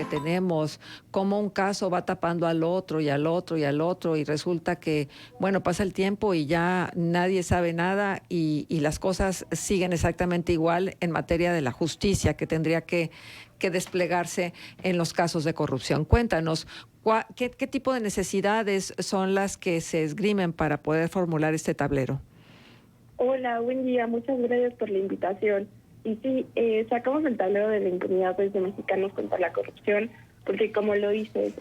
tenemos, cómo un caso va tapando al otro y al otro y al otro, y resulta que, bueno, pasa el tiempo y ya nadie sabe nada y las cosas siguen exactamente igual en materia de la justicia que tendría que desplegarse en los casos de corrupción. Cuéntanos, ¿qué tipo de necesidades son las que se esgrimen para poder formular este tablero? Hola, buen día. Muchas gracias por la invitación. Y sí, sacamos el tablero de la impunidad desde Mexicanos contra la Corrupción, porque como lo dices,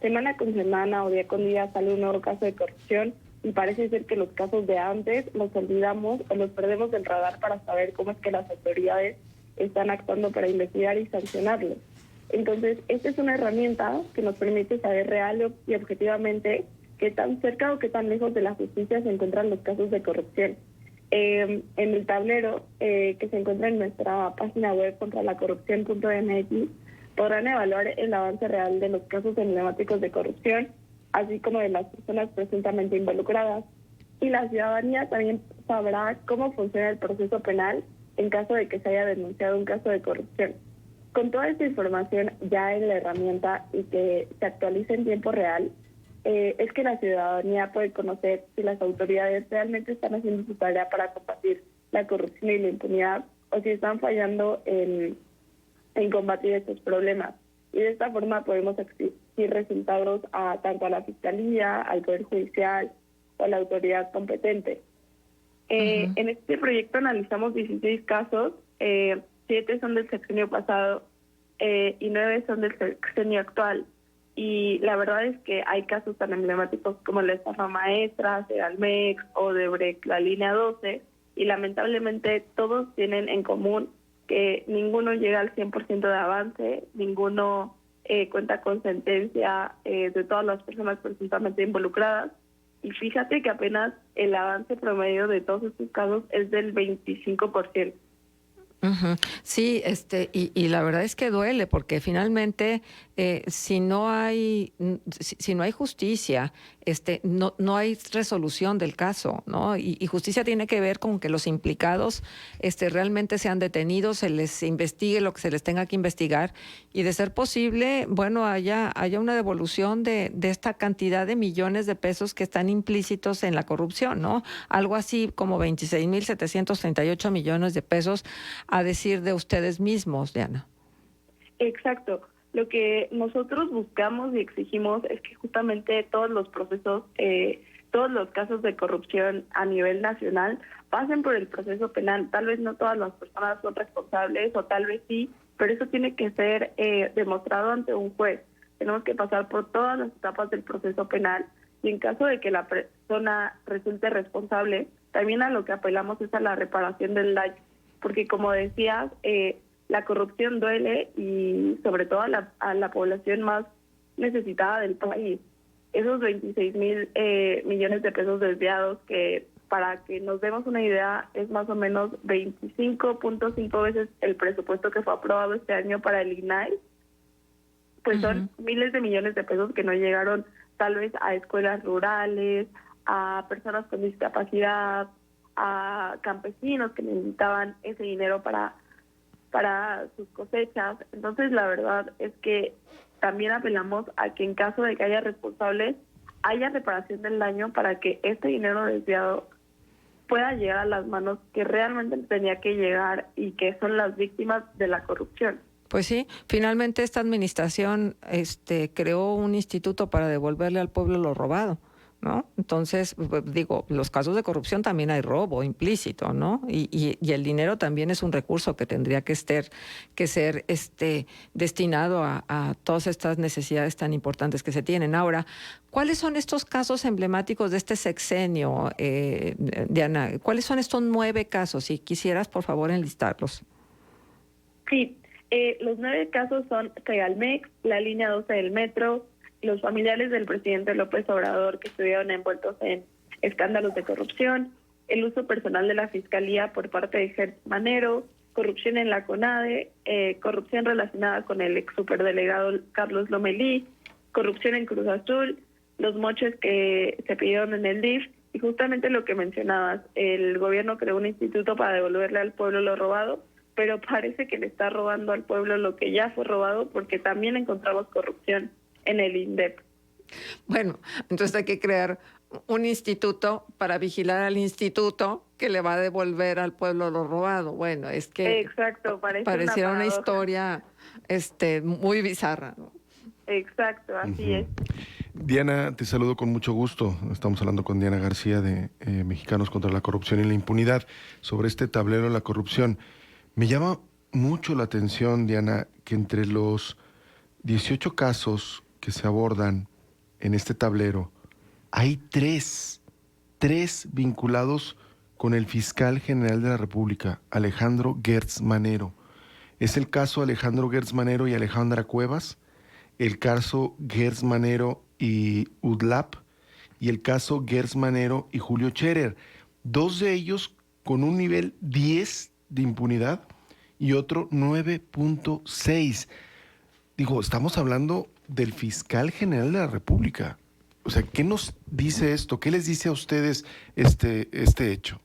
semana con semana o día con día sale un nuevo caso de corrupción y parece ser que los casos de antes los olvidamos o los perdemos del radar para saber cómo es que las autoridades están actuando para investigar y sancionarlos. Entonces, esta es una herramienta que nos permite saber real y objetivamente qué tan cerca o qué tan lejos de la justicia se encuentran los casos de corrupción. En el tablero que se encuentra en nuestra página web contralacorrupción.mx podrán evaluar el avance real de los casos emblemáticos de corrupción, así como de las personas presuntamente involucradas. Y la ciudadanía también sabrá cómo funciona el proceso penal en caso de que se haya denunciado un caso de corrupción. Con toda esta información ya en la herramienta y que se actualice en tiempo real, es que la ciudadanía puede conocer si las autoridades realmente están haciendo su tarea para combatir la corrupción y la impunidad o si están fallando en combatir estos problemas. Y de esta forma podemos exigir resultados tanto a la Fiscalía, al Poder Judicial o a la autoridad competente. En este proyecto analizamos 16 casos, 7 son del sexenio pasado y 9 son del sexenio actual. Y la verdad es que hay casos tan emblemáticos como la estafa maestra, Segalmex, Odebrecht, la línea 12, y lamentablemente todos tienen en común que ninguno llega al 100% de avance, ninguno cuenta con sentencia de todas las personas presuntamente involucradas. Y fíjate que apenas el avance promedio de todos estos casos es del 25%. Sí, y la verdad es que duele porque finalmente si no hay si no hay justicia, no hay resolución del caso, ¿no? Y justicia tiene que ver con que los implicados realmente sean detenidos, se les investigue lo que se les tenga que investigar y de ser posible, bueno, haya una devolución de esta cantidad de millones de pesos que están implícitos en la corrupción, ¿no? Algo así como 26,738 millones de pesos, a decir de ustedes mismos, Diana. Exacto. Lo que nosotros buscamos y exigimos es que justamente todos los procesos, todos los casos de corrupción a nivel nacional pasen por el proceso penal. Tal vez no todas las personas son responsables o tal vez sí, pero eso tiene que ser demostrado ante un juez. Tenemos que pasar por todas las etapas del proceso penal y en caso de que la persona resulte responsable, también a lo que apelamos es a la reparación del daño. Porque como decías, la corrupción duele y sobre todo a la población más necesitada del país. Esos 26,000 millones de pesos desviados, que para que nos demos una idea es más o menos 25.5 veces el presupuesto que fue aprobado este año para el INAI, pues son miles de millones de pesos que no llegaron tal vez a escuelas rurales, a personas con discapacidad, a campesinos que necesitaban ese dinero para sus cosechas. Entonces, la verdad es que también apelamos a que en caso de que haya responsables, haya reparación del daño para que este dinero desviado pueda llegar a las manos que realmente tenía que llegar y que son las víctimas de la corrupción. Pues sí, finalmente esta administración creó un instituto para devolverle al pueblo lo robado, ¿no? Entonces, digo, los casos de corrupción también hay robo implícito, ¿no? Y el dinero también es un recurso que tendría que ser destinado a todas estas necesidades tan importantes que se tienen. Ahora, ¿cuáles son estos casos emblemáticos de este sexenio, Diana? ¿Cuáles son estos 9 casos? Si quisieras, por favor, enlistarlos. Sí. Los 9 casos son Segalmex, la línea 12 del metro, los familiares del presidente López Obrador que estuvieron envueltos en escándalos de corrupción, el uso personal de la Fiscalía por parte de Gertz Manero, corrupción en la CONADE, corrupción relacionada con el ex superdelegado Carlos Lomelí, corrupción en Cruz Azul, los moches que se pidieron en el DIF y justamente lo que mencionabas, el gobierno creó un instituto para devolverle al pueblo lo robado, pero parece que le está robando al pueblo lo que ya fue robado, porque también encontramos corrupción en el INDEP. Bueno, entonces hay que crear un instituto para vigilar al instituto que le va a devolver al pueblo lo robado. Bueno, es que Exacto, parece pareciera una paradoja. historia muy bizarra, ¿no? Exacto, así es. Diana, te saludo con mucho gusto. Estamos hablando con Diana García de Mexicanos contra la Corrupción y la Impunidad sobre este tablero de la corrupción. Me llama mucho la atención, Diana, que entre los 18 casos que se abordan en este tablero, hay tres vinculados con el fiscal general de la República, Alejandro Gertz Manero. Es el caso Alejandro Gertz Manero y Alejandra Cuevas, el caso Gertz Manero y UDLAP, y el caso Gertz Manero y Julio Scherer. Dos de ellos con un nivel 10 de impunidad y otro 9.6. Digo, estamos hablando del fiscal general de la República. O sea, ¿qué nos dice esto? ¿Qué les dice a ustedes este hecho?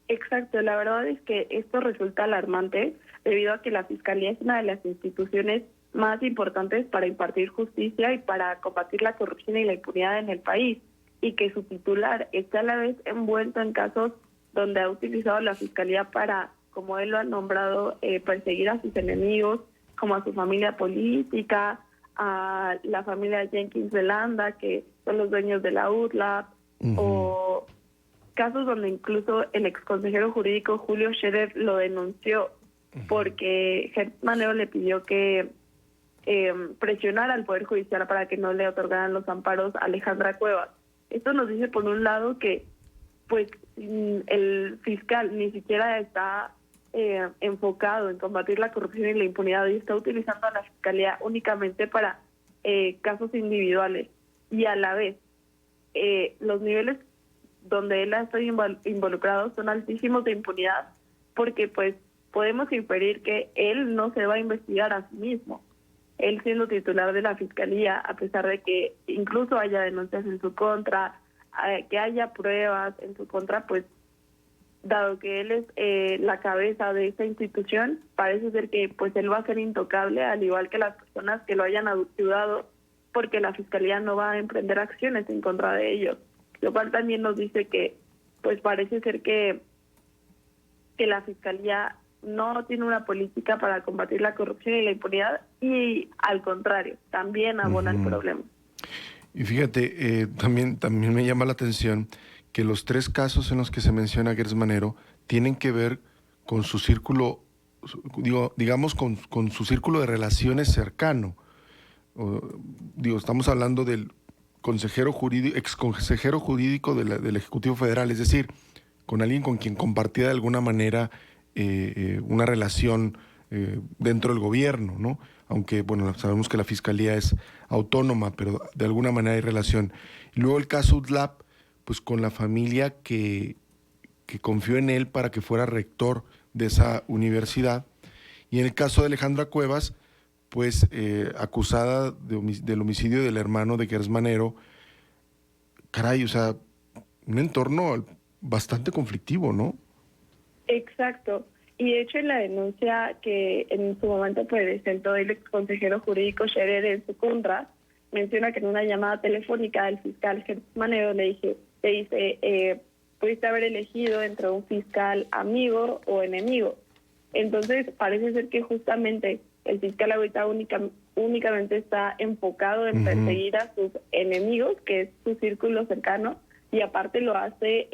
Exacto, la verdad es que esto resulta alarmante debido a que la Fiscalía es una de las instituciones más importantes para impartir justicia y para combatir la corrupción y la impunidad en el país, y que su titular esté a la vez envuelto en casos donde ha utilizado la Fiscalía para, como él lo ha nombrado, perseguir a sus enemigos, como a su familia política, a la familia Jenkins de Landa, que son los dueños de la UDLAP, o casos donde incluso el exconsejero jurídico Julio Scherer lo denunció porque Gertz Manero le pidió que presionara al Poder Judicial para que no le otorgaran los amparos a Alejandra Cuevas. Esto nos dice, por un lado, que pues el fiscal ni siquiera está enfocado en combatir la corrupción y la impunidad y está utilizando a la Fiscalía únicamente para casos individuales, y a la vez los niveles donde él ha estado involucrado son altísimos de impunidad, porque pues podemos inferir que él no se va a investigar a sí mismo. Él, siendo titular de la Fiscalía, a pesar de que incluso haya denuncias en su contra, que haya pruebas en su contra, pues dado que él es la cabeza de esta institución, parece ser que pues él va a ser intocable, al igual que las personas que lo hayan ayudado, porque la Fiscalía no va a emprender acciones en contra de ellos. Lo cual también nos dice que pues parece ser que la Fiscalía no tiene una política para combatir la corrupción y la impunidad, y al contrario, también abona el problema. Y fíjate, también me llama la atención que los tres casos en los que se menciona a Gertz Manero tienen que ver con su círculo, digamos con su círculo de relaciones cercano. Estamos hablando del consejero jurídico, ex consejero jurídico del Ejecutivo Federal, es decir, con alguien con quien compartía de alguna manera una relación dentro del gobierno, ¿no? Aunque, bueno, sabemos que la Fiscalía es autónoma, pero de alguna manera hay relación. Y luego el caso UDLAP, pues con la familia que confió en él para que fuera rector de esa universidad. Y en el caso de Alejandra Cuevas, pues acusada del homicidio del hermano de Gertz Manero. Caray, o sea, un entorno bastante conflictivo, ¿no? Exacto. Y de hecho, en la denuncia que en su momento presentó el ex consejero jurídico Scherer en su contra, menciona que en una llamada telefónica del fiscal Gertz Manero le dice, pudiste haber elegido entre un fiscal amigo o enemigo. Entonces, parece ser que justamente el fiscal ahorita únicamente está enfocado en perseguir a sus enemigos, que es su círculo cercano, y aparte lo hace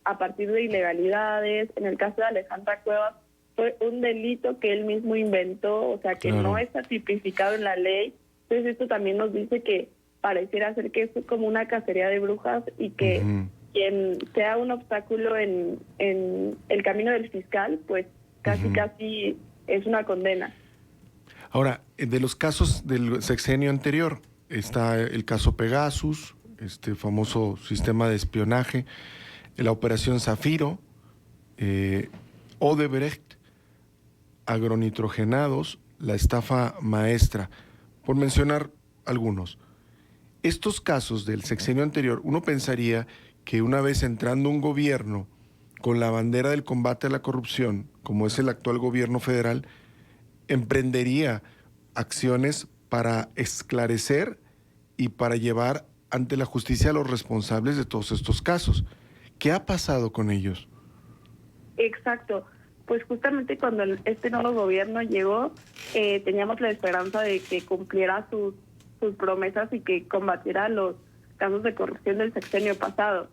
a partir de ilegalidades. En el caso de Alejandra Cuevas fue un delito que él mismo inventó, o sea que no está tipificado en la ley. Entonces esto también nos dice que pareciera ser que es como una cacería de brujas, y que quien sea un obstáculo en el camino del fiscal, pues casi es una condena. Ahora, de los casos del sexenio anterior, está el caso Pegasus, este famoso sistema de espionaje, la Operación Zafiro, Odebrecht, agronitrogenados, la estafa maestra, por mencionar algunos. Estos casos del sexenio anterior, uno pensaría que una vez entrando un gobierno con la bandera del combate a la corrupción, como es el actual gobierno federal, emprendería acciones para esclarecer y para llevar ante la justicia a los responsables de todos estos casos. ¿Qué ha pasado con ellos? Exacto. Pues justamente cuando este nuevo gobierno llegó, teníamos la esperanza de que cumpliera sus promesas y que combatiera los casos de corrupción del sexenio pasado.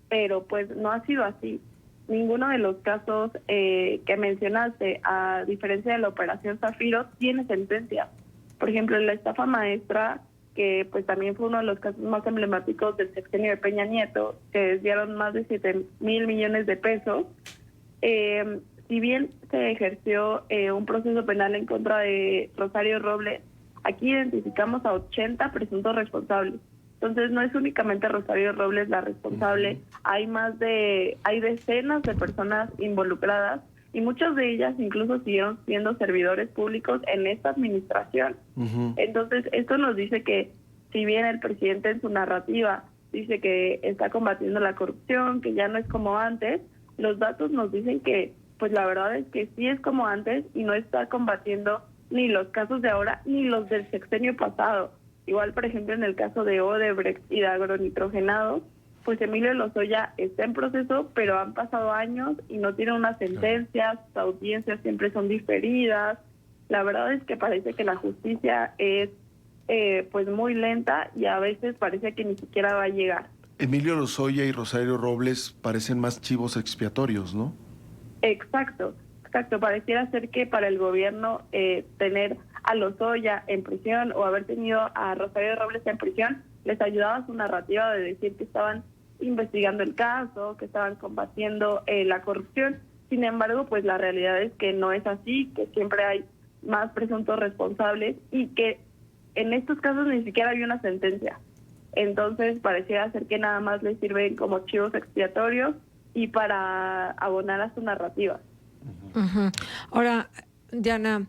Pero pues no ha sido así. Ninguno de los casos que mencionaste, a diferencia de la Operación Zafiro, tiene sentencia. Por ejemplo, la estafa maestra, que pues también fue uno de los casos más emblemáticos del sexenio de Peña Nieto, que desviaron más de 7,000 millones de pesos. Si bien se ejerció un proceso penal en contra de Rosario Robles, aquí identificamos a 80 presuntos responsables. Entonces no es únicamente Rosario Robles la responsable, hay decenas de personas involucradas y muchas de ellas incluso siguieron siendo servidores públicos en esta administración. Entonces esto nos dice que si bien el presidente en su narrativa dice que está combatiendo la corrupción, que ya no es como antes, los datos nos dicen que pues la verdad es que sí es como antes y no está combatiendo ni los casos de ahora ni los del sexenio pasado. Igual, por ejemplo, en el caso de Odebrecht y de agronitrogenados, pues Emilio Lozoya está en proceso, pero han pasado años y no tiene una sentencia, sus audiencias siempre son diferidas. La verdad es que parece que la justicia es pues muy lenta y a veces parece que ni siquiera va a llegar. Emilio Lozoya y Rosario Robles parecen más chivos expiatorios, ¿no? Exacto. Pareciera ser que para el gobierno tener a Lozoya en prisión o haber tenido a Rosario Robles en prisión les ayudaba su narrativa de decir que estaban investigando el caso, que estaban combatiendo la corrupción. Sin embargo, pues la realidad es que no es así, que siempre hay más presuntos responsables y que en estos casos ni siquiera hay una sentencia. Entonces pareciera ser que nada más les sirven como chivos expiatorios y para abonar a su narrativa. Ahora, Diana,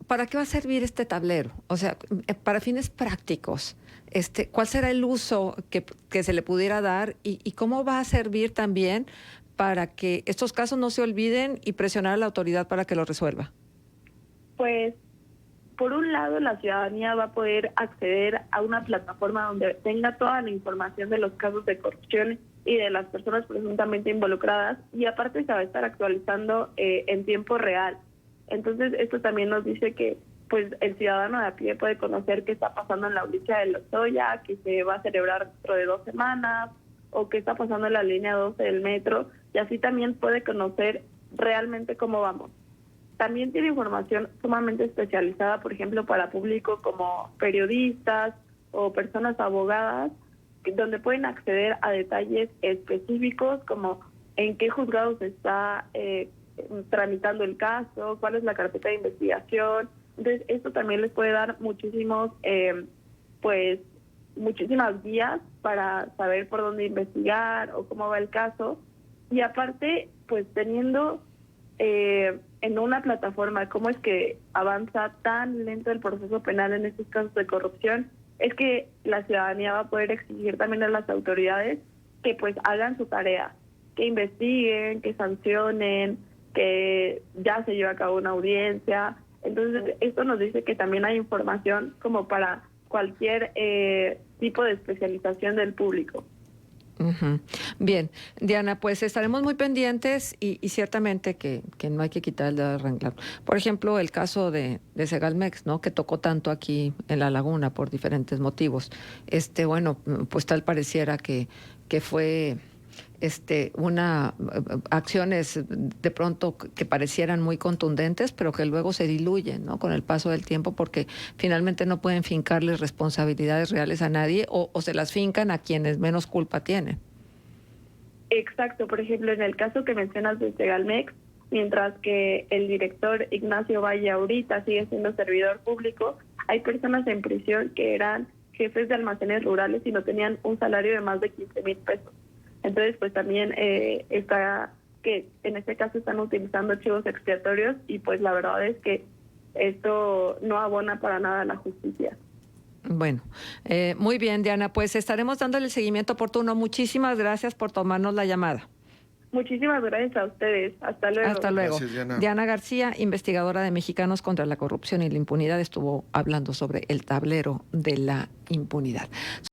¿para qué va a servir este tablero? O sea, para fines prácticos, ¿cuál será el uso que se le pudiera dar y cómo va a servir también para que estos casos no se olviden y presionar a la autoridad para que lo resuelva? Pues, por un lado, la ciudadanía va a poder acceder a una plataforma donde tenga toda la información de los casos de corrupción y de las personas presuntamente involucradas, y aparte se va a estar actualizando en tiempo real. Entonces esto también nos dice que pues el ciudadano de a pie puede conocer qué está pasando en la audiencia de Lozoya, que se va a celebrar dentro de 2 semanas, o qué está pasando en la línea 12 del metro, y así también puede conocer realmente cómo vamos. También tiene información sumamente especializada, por ejemplo, para público como periodistas o personas abogadas, donde pueden acceder a detalles específicos como en qué juzgado se está tramitando el caso, cuál es la carpeta de investigación. Entonces, esto también les puede dar muchísimas guías para saber por dónde investigar o cómo va el caso. Y aparte, pues teniendo en una plataforma cómo es que avanza tan lento el proceso penal en estos casos de corrupción, es que la ciudadanía va a poder exigir también a las autoridades que pues hagan su tarea, que investiguen, que sancionen, que ya se lleve a cabo una audiencia. Entonces esto nos dice que también hay información como para cualquier tipo de especialización del público. Bien, Diana, pues estaremos muy pendientes y ciertamente que no hay que quitar el dedo del renglón. Por ejemplo, el caso de Segalmex, ¿no? Que tocó tanto aquí en La Laguna por diferentes motivos. Bueno, pues tal pareciera que fue acciones de pronto que parecieran muy contundentes, pero que luego se diluyen, ¿no? Con el paso del tiempo, porque finalmente no pueden fincarles responsabilidades reales a nadie o se las fincan a quienes menos culpa tienen. Exacto. Por ejemplo, en el caso que mencionas de Segalmex, mientras que el director Ignacio Valle ahorita sigue siendo servidor público, hay personas en prisión que eran jefes de almacenes rurales y no tenían un salario de más de 15,000 pesos. Entonces, pues también está que en este caso están utilizando chivos expiatorios y pues la verdad es que esto no abona para nada a la justicia. Bueno, muy bien, Diana, pues estaremos dándole el seguimiento oportuno. Muchísimas gracias por tomarnos la llamada. Muchísimas gracias a ustedes. Hasta luego. Hasta luego. Gracias, Diana. Diana García, investigadora de Mexicanos contra la Corrupción y la Impunidad, estuvo hablando sobre el tablero de la impunidad.